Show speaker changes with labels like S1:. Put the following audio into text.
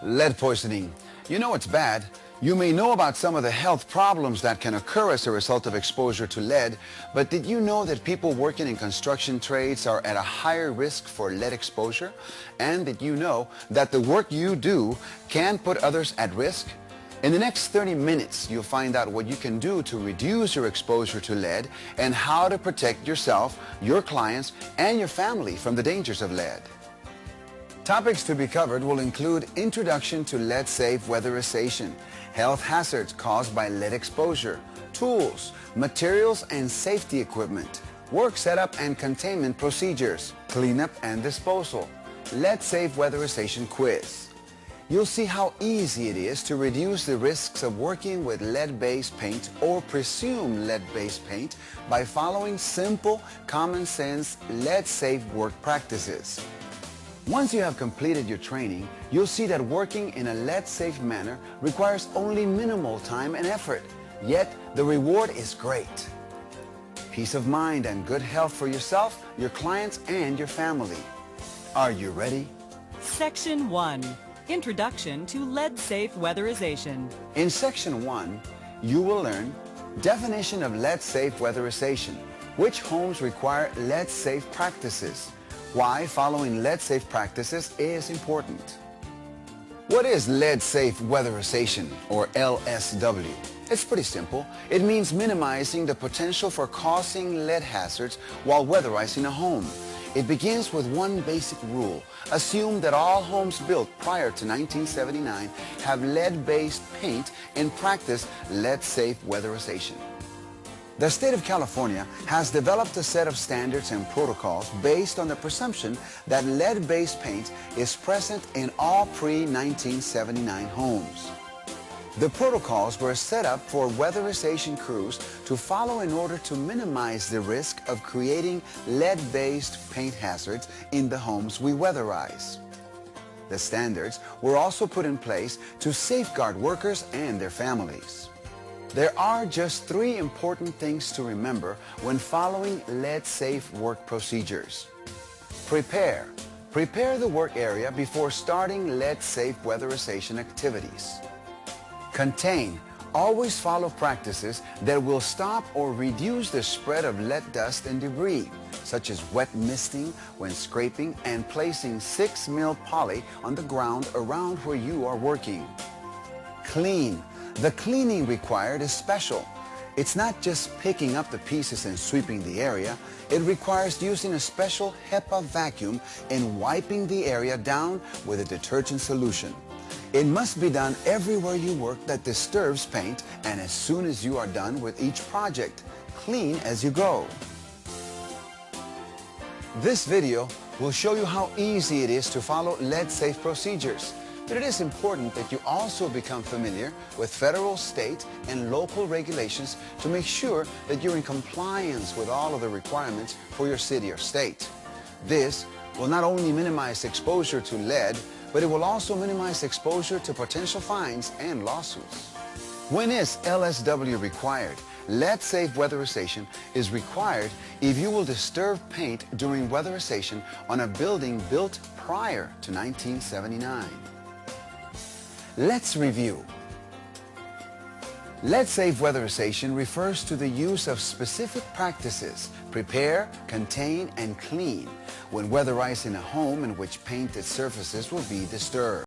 S1: Lead poisoning. You know it's bad. You may know about some of the health problems that can occur as a result of exposure to lead, but did you know that people working in construction trades are at a higher risk for lead exposure? And did you know that the work you do can put others at risk? In the next 30 minutes, you'll find out what you can do to reduce your exposure to lead and how to protect yourself, your clients, and your family from the dangers of lead. Topics to be covered will include introduction to LeadSafe weatherization, health hazards caused by lead exposure, tools, materials and safety equipment, work setup and containment procedures, cleanup and disposal, LeadSafe weatherization quiz. You'll see how easy it is to reduce the risks of working with lead-based paint or presumed lead-based paint by following simple, common-sense, lead-safe work practices. Once you have completed your training, you'll see that working in a lead-safe manner requires only minimal time and effort, yet the reward is great. Peace of mind and good health for yourself, your clients, and your family. Are you ready?
S2: Section 1. Introduction to LeadSafe weatherization.
S1: In Section 1, you will learn definition of LeadSafe weatherization, which homes require lead-safe practices, why following lead-safe practices is important. What is lead-safe weatherization, or LSW? It's pretty simple. It means minimizing the potential for causing lead hazards while weatherizing a home. It begins with one basic rule. Assume that all homes built prior to 1979 have lead-based paint and practice lead-safe weatherization. The state of California has developed a set of standards and protocols based on the presumption that lead-based paint is present in all pre-1979 homes. The protocols were set up for weatherization crews to follow in order to minimize the risk of creating lead-based paint hazards in the homes we weatherize. The standards were also put in place to safeguard workers and their families. There are just 3 important things to remember when following lead-safe work procedures. Prepare. Prepare the work area before starting lead-safe weatherization activities. Contain. Always follow practices that will stop or reduce the spread of lead dust and debris, such as wet misting when scraping and placing 6 mil poly on the ground around where you are working. Clean. The cleaning required is special. It's not just picking up the pieces and sweeping the area. It requires using a special HEPA vacuum and wiping the area down with a detergent solution. It must be done everywhere you work that disturbs paint and as soon as you are done with each project. Clean as you go. This video will show you how easy it is to follow lead-safe procedures. But it is important that you also become familiar with federal, state, and local regulations to make sure that you're in compliance with all of the requirements for your city or state. This will not only minimize exposure to lead, but it will also minimize exposure to potential fines and lawsuits. When is LSW required? LeadSafe weatherization is required if you will disturb paint during weatherization on a building built prior to 1979. Let's review. LeadSafe weatherization refers to the use of specific practices, prepare, contain, and clean, when weatherizing a home in which painted surfaces will be disturbed.